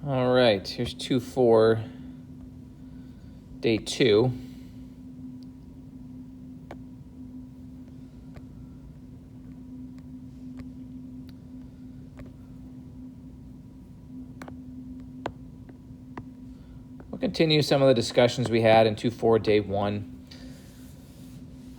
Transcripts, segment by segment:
All right, here's 2-4, day 2. We'll continue some of the discussions we had in 2-4, day 1.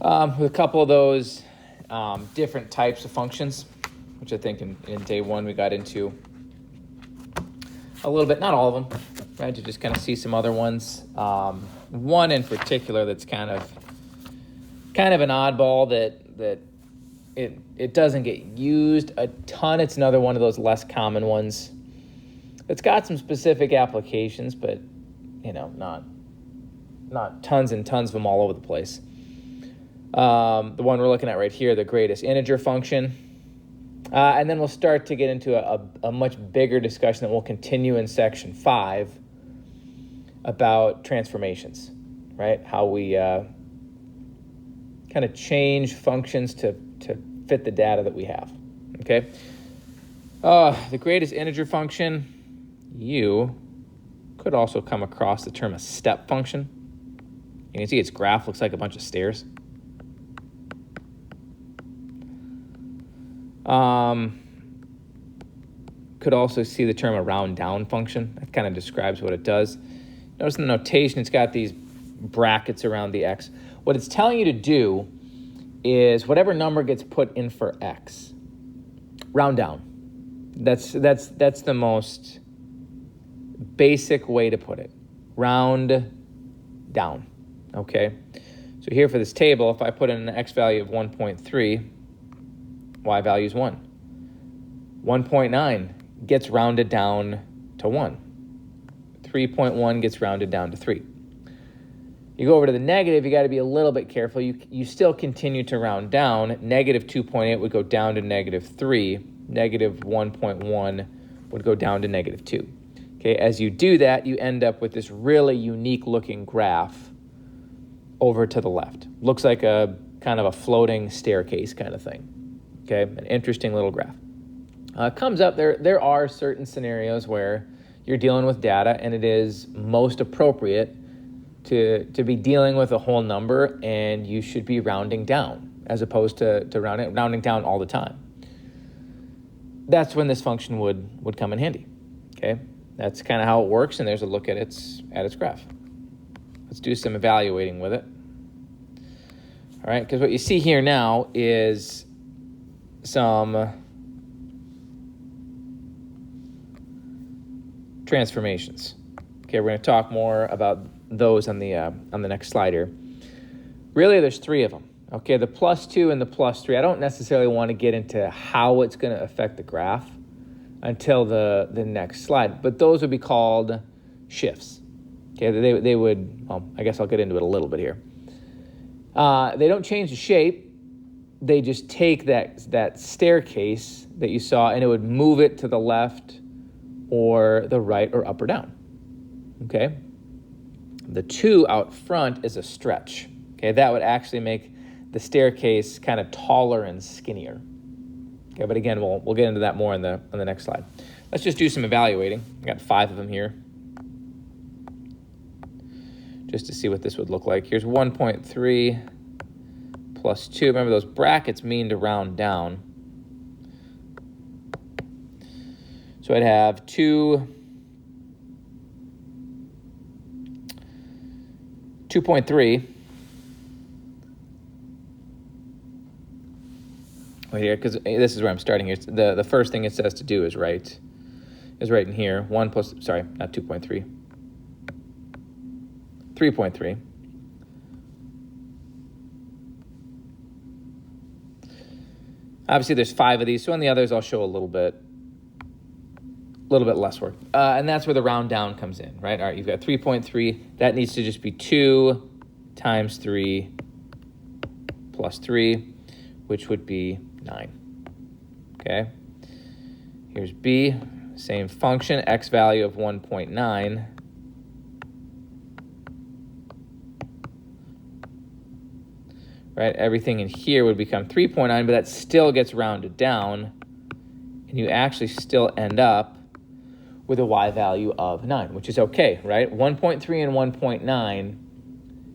With a couple of those different types of functions, which I think in day 1 we got into a little bit, not all of them, right, to just kind of see some other ones. One in particular that's kind of an oddball that it doesn't get used a ton. It's another one of those less common ones. It's got some specific applications, but not tons and tons of them all over the place. The one we're looking at right here, the greatest integer function. And then we'll start to get into a much bigger discussion that will continue in section 5 about transformations, right? How we kind of change functions to fit the data that we have, okay? The greatest integer function, you could also come across the term a step function. You can see its graph looks like a bunch of stairs. Could also see the term a round down function. That kind of describes what it does. Notice in the notation, it's got these brackets around the x. What it's telling you to do is whatever number gets put in for x, round down. That's the most basic way to put it. Round down, okay? So here for this table, if I put in an x value of 1.3, y value is 1. 1.9 gets rounded down to 1. 3.1 gets rounded down to 3. You go over to the negative, you got to be a little bit careful. You still continue to round down. Negative 2.8 would go down to negative 3. Negative 1.1 would go down to negative 2. Okay, as you do that, you end up with this really unique looking graph over to the left. Looks like a kind of a floating staircase kind of thing. Okay, an interesting little graph. Comes up, there are certain scenarios where you're dealing with data and it is most appropriate to be dealing with a whole number and you should be rounding down as opposed to rounding down all the time. That's when this function would come in handy, okay? That's kind of how it works, and there's a look at its graph. Let's do some evaluating with it. All right, because what you see here now is some transformations. Okay, we're going to talk more about those on the next slide here. Really, there's 3 of them. Okay, the +2 and the +3. I don't necessarily want to get into how it's going to affect the graph until the next slide, but those would be called shifts. Okay, they would. Well, I guess I'll get into it a little bit here. They don't change the shape. They just take that staircase that you saw and it would move it to the left or the right or up or down. Okay? The 2 out front is a stretch. Okay, that would actually make the staircase kind of taller and skinnier. Okay, but again, we'll get into that more on the next slide. Let's just do some evaluating. I got 5 of them here, just to see what this would look like. Here's 1.3 plus 2. Remember, those brackets mean to round down. So I'd have 2.3 right here, because this is where I'm starting here. The first thing it says to do is right in here. 1 plus, sorry, not 2.3. 3.3. Obviously, there's 5 of these, so on the others, I'll show a little bit less work. And that's where the round down comes in, right? All right, you've got 3.3. That needs to just be 2 times 3 plus 3, which would be 9. Okay? Here's B, same function, x value of 1.9. Right, everything in here would become 3.9, but that still gets rounded down, and you actually still end up with a y value of 9, which is okay, right? 1.3 and 1.9,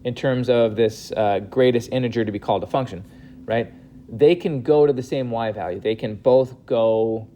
in terms of this greatest integer to be called a function, right? They can go to the same y value. They can both go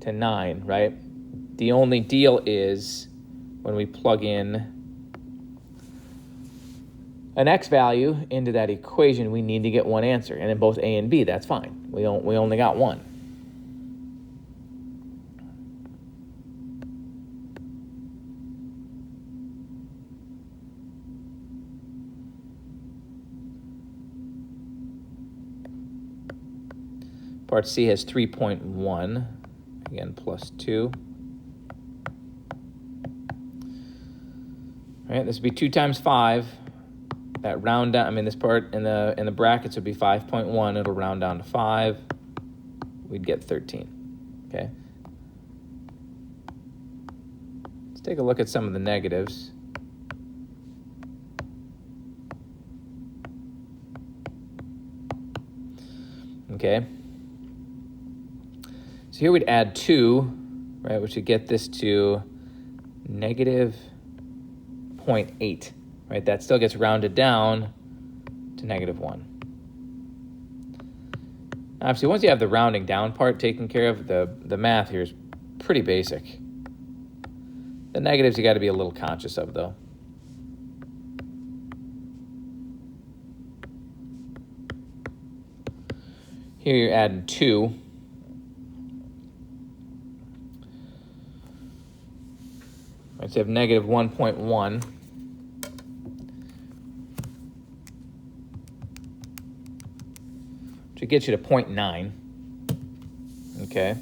to 9, right? The only deal is when we plug in an x value into that equation, we need to get one answer. And in both a and b, that's fine. We only got one. Part C has 3.1, again, plus 2. All right, this would be 2 times 5. That round down, I mean, this part in the brackets would be 5.1. It'll round down to 5. We'd get 13, okay? Let's take a look at some of the negatives. Okay. So here we'd add 2, right, which would get this to negative 0.8, right? That still gets rounded down to negative 1. Obviously, once you have the rounding down part taken care of, the math here is pretty basic. The negatives you got to be a little conscious of, though. Here you're adding 2. Right, so you have negative 1.1. Which gets you to 0.9. Okay.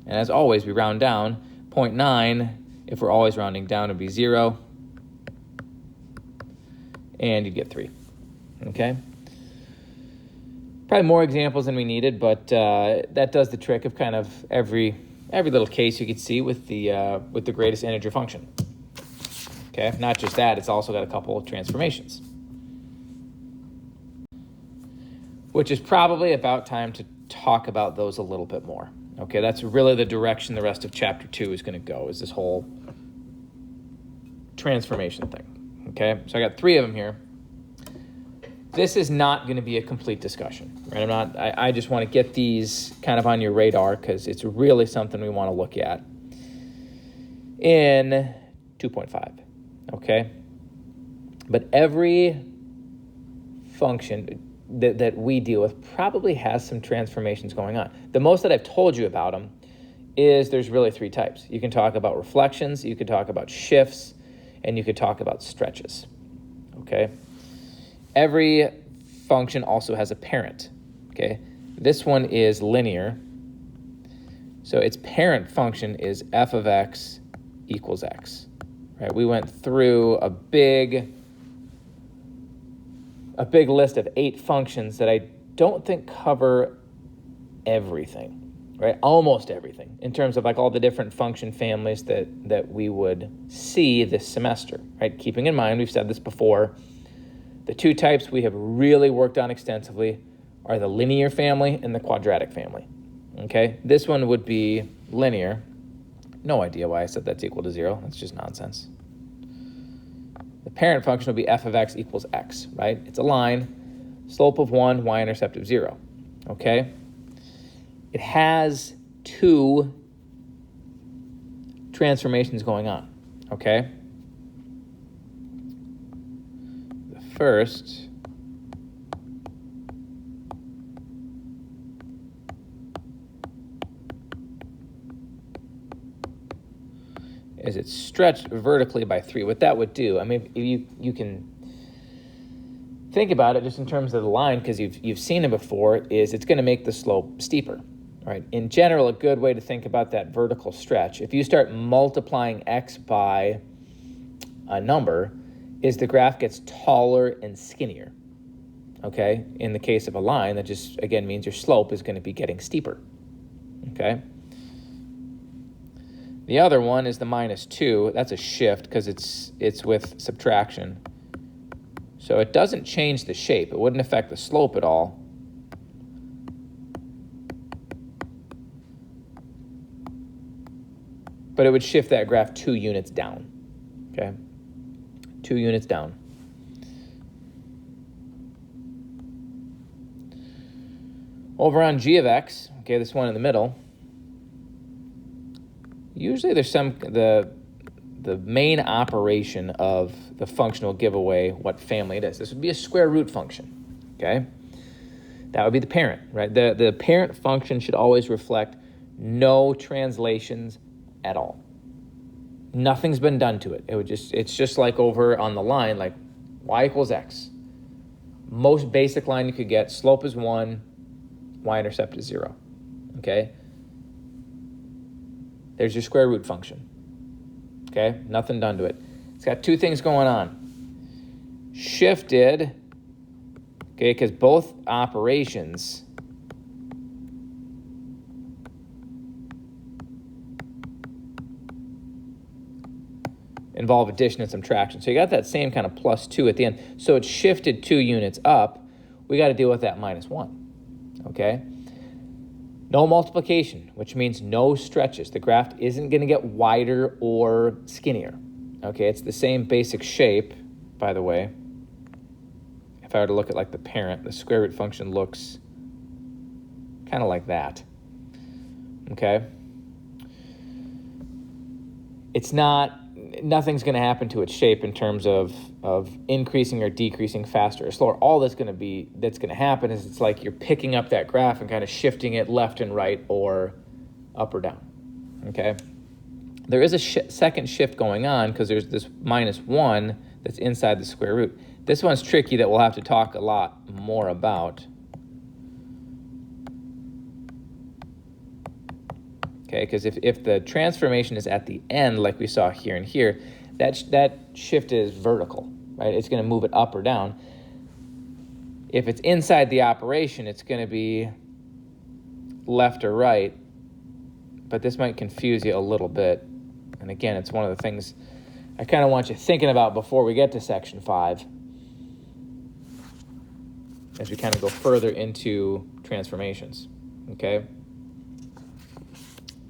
And as always, we round down. 0.9, if we're always rounding down, would be 0. And you'd get 3. Okay. Probably more examples than we needed, but that does the trick of kind of every little case you could see with the greatest integer function. Okay, not just that, it's also got a couple of transformations. Which is probably about time to talk about those a little bit more. Okay, that's really the direction the rest of chapter 2 is going to go, is this whole transformation thing. Okay, so I got 3 of them here. This is not going to be a complete discussion, right? I just want to get these kind of on your radar because it's really something we want to look at in 2.5, okay? But every function that we deal with probably has some transformations going on. The most that I've told you about them is there's really 3 types. You can talk about reflections, you could talk about shifts, and you could talk about stretches, okay? Every function also has a parent, okay? This one is linear. So its parent function is f of x equals x, right? We went through a big list of 8 functions that I don't think cover everything, right? Almost everything in terms of like all the different function families that we would see this semester, right? Keeping in mind, we've said this before, the 2 types we have really worked on extensively are the linear family and the quadratic family, okay? This one would be linear. No idea why I said that's equal to 0. That's just nonsense. The parent function will be f of x equals x, right? It's a line, slope of 1, y-intercept of 0, okay? It has 2 transformations going on, okay? First, is it's stretched vertically by 3. What that would do, I mean, you can think about it just in terms of the line, because you've seen it before, is it's going to make the slope steeper, right? In general, a good way to think about that vertical stretch, if you start multiplying x by a number, is the graph gets taller and skinnier, okay? In the case of a line, that just, again, means your slope is going to be getting steeper, okay? The other one is the -2. That's a shift because it's with subtraction. So it doesn't change the shape. It wouldn't affect the slope at all. but it would shift that graph 2 units down, okay? 2 units down. Over on g of x, okay, this one in the middle, usually there's the main operation of the function will give away what family it is. This would be a square root function, okay? That would be the parent, right? The parent function should always reflect no translations at all. Nothing's been done to it. It's just like over on the line, like y equals x. Most basic line you could get, slope is 1, y-intercept is 0, okay? There's your square root function, okay? Nothing done to it. It's got 2 things going on. Shifted, okay, because both operations involve addition and subtraction. So you got that same kind of +2 at the end. So it's shifted 2 units up. We got to deal with that -1, okay? No multiplication, which means no stretches. The graph isn't going to get wider or skinnier, okay? It's the same basic shape, by the way. If I were to look at like the parent, the square root function looks kind of like that, okay? Nothing's going to happen to its shape in terms of increasing or decreasing faster or slower. All that's going to happen is it's like you're picking up that graph and kind of shifting it left and right or up or down, okay? There is a second shift going on because there's this -1 that's inside the square root. This one's tricky that we'll have to talk a lot more about. Okay, because if the transformation is at the end, like we saw here and here, that shift is vertical, right? It's going to move it up or down. If it's inside the operation, it's going to be left or right, but this might confuse you a little bit. And again, it's one of the things I kind of want you thinking about before we get to section 5, as we kind of go further into transformations, okay?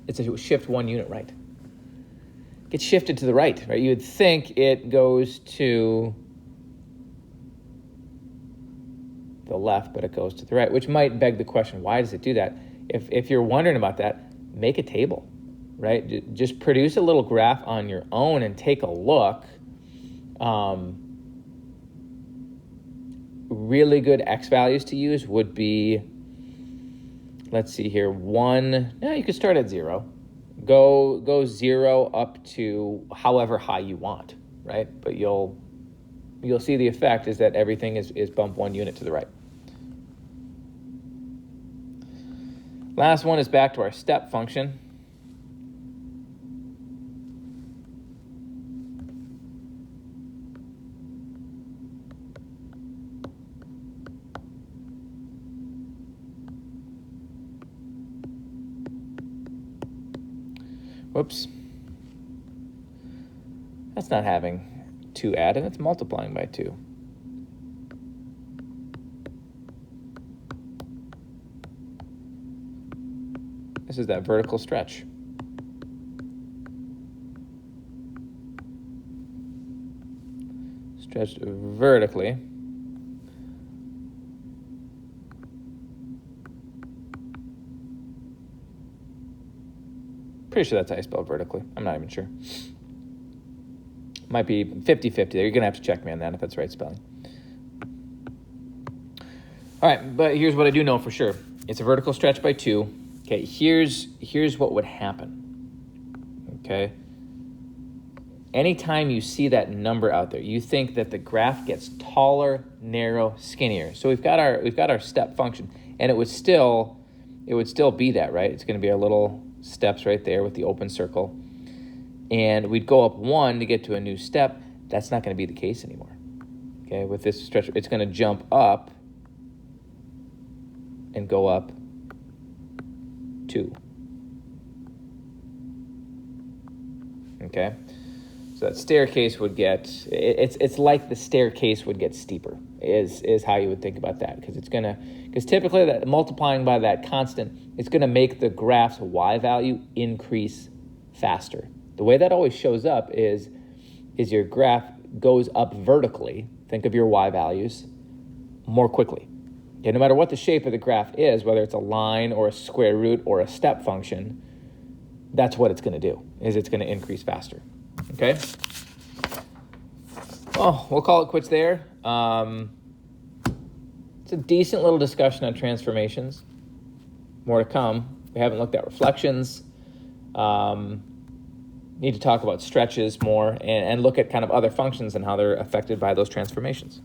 It's a shift 1 unit right. Gets shifted to the right, right? You would think it goes to the left, but it goes to the right, which might beg the question, why does it do that? If you're wondering about that, make a table, right? Just produce a little graph on your own and take a look. Really good x values to use would be, let's see here, 1, you could start at 0. Go 0 up to however high you want, right? But you'll see the effect is that everything is bumped 1 unit to the right. Last one is back to our step function. Whoops. That's not having 2 added, it's multiplying by 2. This is that vertical stretch. Stretched vertically. Pretty sure that's how you spell vertically. I'm not even sure. Might be 50-50 there. You're going to have to check me on that if that's the right spelling. All right, but here's what I do know for sure. It's a vertical stretch by 2. Okay, here's what would happen. Okay? Anytime you see that number out there, you think that the graph gets taller, narrow, skinnier. So we've got our step function, and it would still be that, right? It's going to be our little steps right there with the open circle. And we'd go up 1 to get to a new step. That's not going to be the case anymore. Okay, with this stretch, it's going to jump up and go up 2. Okay, so that staircase would get, it's like the staircase would get steeper is how you would think about that, because typically that multiplying by that constant, it's going to make the graph's y value increase faster. The way that always shows up is your graph goes up vertically, think of your y values, more quickly. Okay, no matter what the shape of the graph is, whether it's a line or a square root or a step function, that's what it's going to do, is it's going to increase faster. Okay? Well, we'll call it quits there. It's a decent little discussion on transformations. More to come. We haven't looked at reflections. Need to talk about stretches more and look at kind of other functions and how they're affected by those transformations.